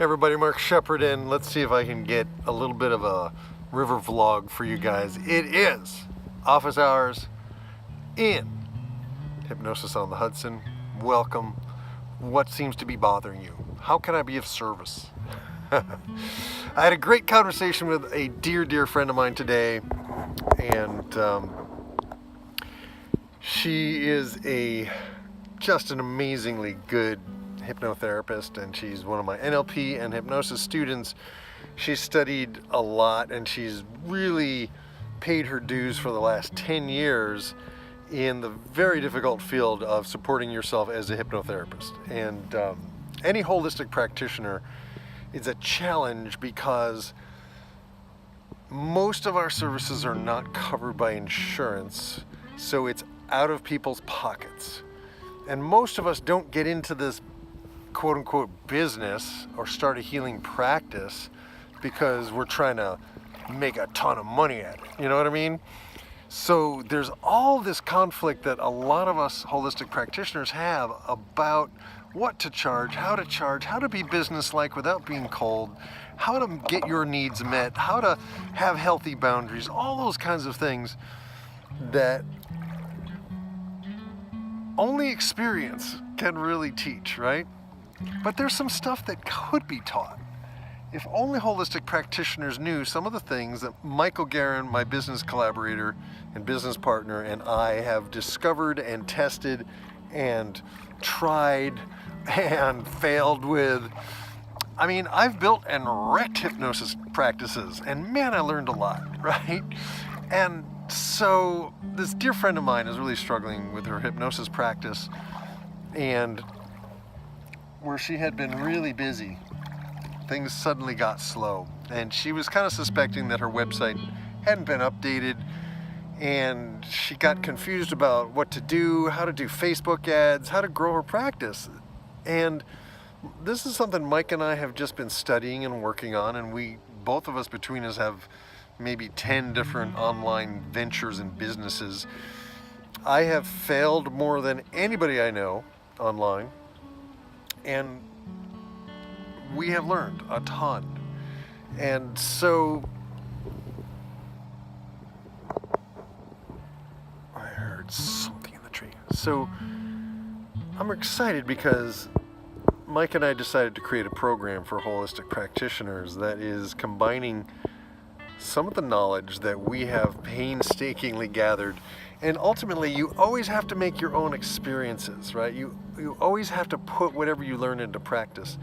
Hey everybody, Mark Shepard, and let's see if I can get a little bit of a river vlog for you guys. It is office hours in Hypnosis on the Hudson. Welcome. What seems to be bothering you? How can I be of service? I had a great conversation with a dear friend of mine today, and she is just an amazingly good hypnotherapist, and she's one of my NLP and hypnosis students. She's studied a lot, and she's really paid her dues for the last 10 years in the very difficult field of supporting yourself as a hypnotherapist. And any holistic practitioner is a challenge because most of our services are not covered by insurance, so it's out of people's pockets. And most of us don't get into this quote-unquote business or start a healing practice because we're trying to make a ton of money at it. You know what I mean? So there's all this conflict that a lot of us holistic practitioners have about what to charge, how to be business-like without being cold, how to get your needs met, how to have healthy boundaries, all those kinds of things that only experience can really teach, right? But there's some stuff that could be taught. If only holistic practitioners knew some of the things that Michael Guerin, my business collaborator and business partner, and I have discovered and tested and tried and failed with. I mean, I've built and wrecked hypnosis practices, and man, I learned a lot, right? And so this dear friend of mine is really struggling with her hypnosis practice, and where she had been really busy, things suddenly got slow, and she was kind of suspecting that her website hadn't been updated, and she got confused about what to do, how to do Facebook ads, how to grow her practice. And this is something Mike and I have just been studying and working on, and we, both of us between us, have maybe 10 different online ventures and businesses. I have failed more than anybody I know online, and we have learned a ton. And so I heard something in the tree. So I'm excited because Mike and I decided to create a program for holistic practitioners that is combining some of the knowledge that we have painstakingly gathered. And ultimately, you always have to make your own experiences, right? You always have to put whatever you learn into practice.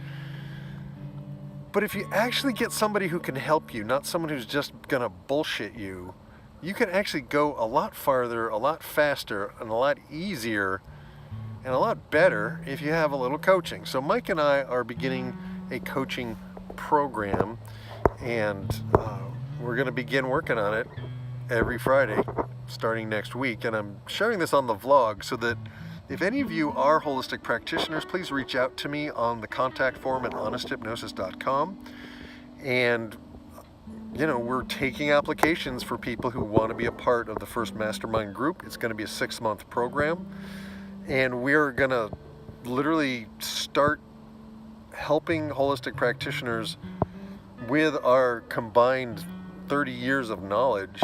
But if you actually get somebody who can help you, not someone who's just gonna bullshit you, you can actually go a lot farther, a lot faster, and a lot easier, and a lot better if you have a little coaching. So Mike and I are beginning a coaching program, and we're gonna begin working on it every Friday starting next week. And I'm sharing this on the vlog so that if any of you are holistic practitioners, please reach out to me on the contact form at honesthypnosis.com. And we're taking applications for people who want to be a part of the first mastermind group. It's going to be a 6-month program, and we're going to literally start helping holistic practitioners with our combined 30 years of knowledge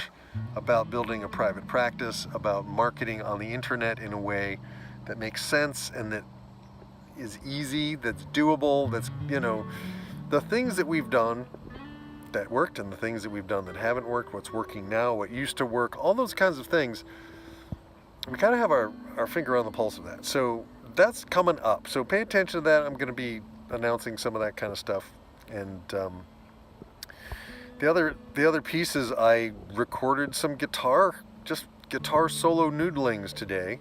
about building a private practice, about marketing on the internet in a way that makes sense and that is easy, that's doable, that's, the things that we've done that worked and the things that we've done that haven't worked, what's working now, what used to work, all those kinds of things. We kind of have our finger on the pulse of that. So that's coming up. So pay attention to that. I'm going to be announcing some of that kind of stuff. And the other piece is I recorded some guitar solo noodlings today,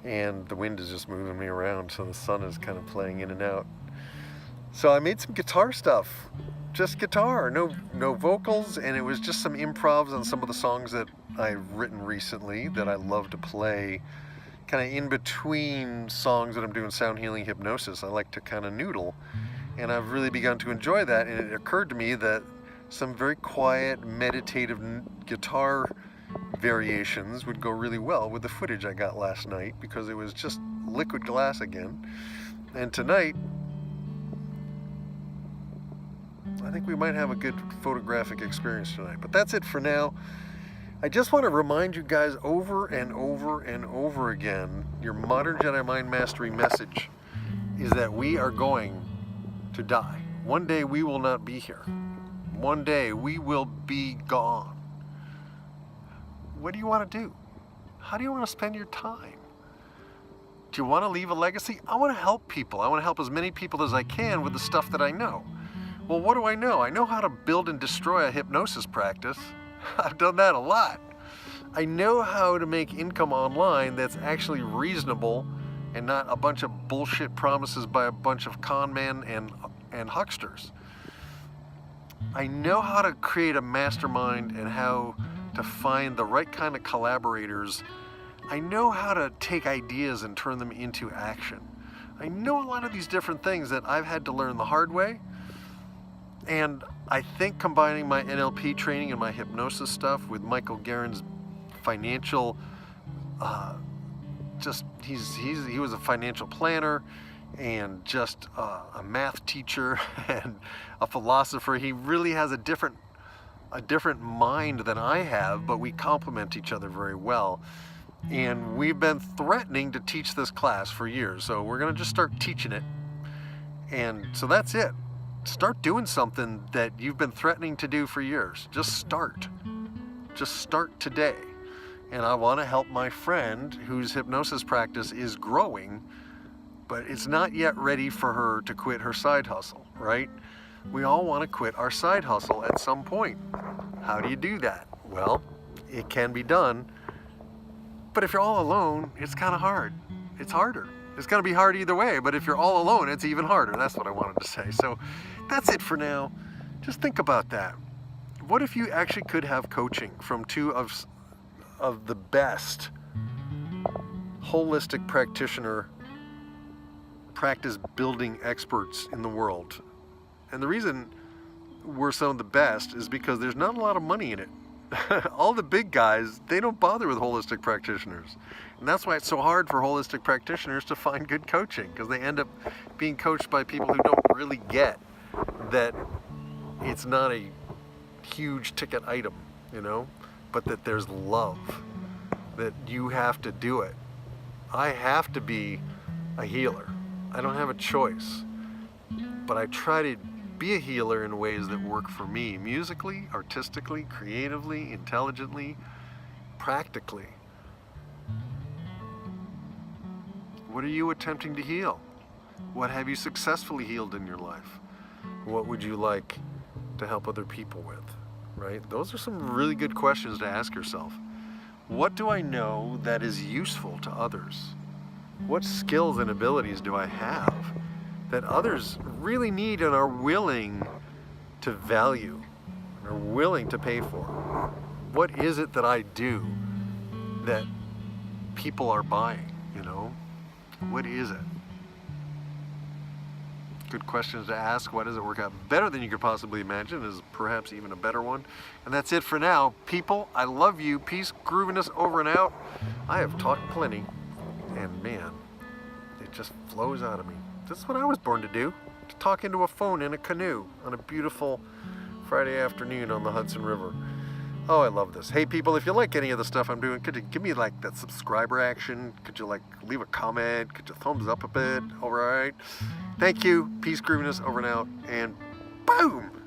and the wind is just moving me around, so the sun is kind of playing in and out. So I made some guitar stuff, just guitar, no vocals, and it was just some improvs on some of the songs that I've written recently that I love to play kind of in between songs that I'm doing sound healing hypnosis. I like to kind of noodle, and I've really begun to enjoy that. And it occurred to me that some very quiet, meditative guitar variations would go really well with the footage I got last night, because it was just liquid glass again. And tonight I think we might have a good photographic experience tonight. But that's it for now. I just want to remind you guys over and over and over again, your modern Jedi Mind Mastery message is that we are going to die. One day we will not be here. One day we will be gone. What do you want to do? How do you want to spend your time? Do you want to leave a legacy? I want to help people. I want to help as many people as I can with the stuff that I know. Well, what do I know? I know how to build and destroy a hypnosis practice. I've done that a lot. I know how to make income online that's actually reasonable and not a bunch of bullshit promises by a bunch of con men and hucksters. I know how to create a mastermind and how to find the right kind of collaborators. I know how to take ideas and turn them into action. I know a lot of these different things that I've had to learn the hard way. And I think combining my NLP training and my hypnosis stuff with Michael Guerin's financial, he was a financial planner and just a math teacher and a philosopher. He really has a different mind than I have, but we complement each other very well. And we've been threatening to teach this class for years, so we're going to just start teaching it. And so that's it. Start doing something that you've been threatening to do for years. Just start. Just start today. And I want to help my friend whose hypnosis practice is growing, but it's not yet ready for her to quit her side hustle, right? We all want to quit our side hustle at some point. How do you do that? Well, it can be done, but if you're all alone, it's kind of hard. It's harder. It's going to be hard either way, but if you're all alone, it's even harder. That's what I wanted to say. So that's it for now. Just think about that. What if you actually could have coaching from two of the best holistic practitioner practice building experts in the world? And the reason we're some of the best is because there's not a lot of money in it. All the big guys, they don't bother with holistic practitioners. And that's why it's so hard for holistic practitioners to find good coaching, because they end up being coached by people who don't really get that it's not a huge ticket item, you know, but that there's love, that you have to do it. I have to be a healer. I don't have a choice, but I try to be a healer in ways that work for me, musically, artistically, creatively, intelligently, practically. What are you attempting to heal? What have you successfully healed in your life? What would you like to help other people with, right? Those are some really good questions to ask yourself. What do I know that is useful to others? What skills and abilities do I have that others really need and are willing to value, and are willing to pay for? What is it that I do that people are buying, you know? What is it? Good questions to ask. Why does it work out better than you could possibly imagine is perhaps even a better one. And that's it for now. People, I love you. Peace, grooviness, over and out. I have talked plenty, and man, it just flows out of me. This is what I was born to do, to talk into a phone in a canoe on a beautiful Friday afternoon on the Hudson River. Oh, I love this. Hey people, if you like any of the stuff I'm doing, could you give me like that subscriber action? Could you like leave a comment? Could you thumbs up a bit? All right. Thank you. Peace, grooviness, over and out, and boom!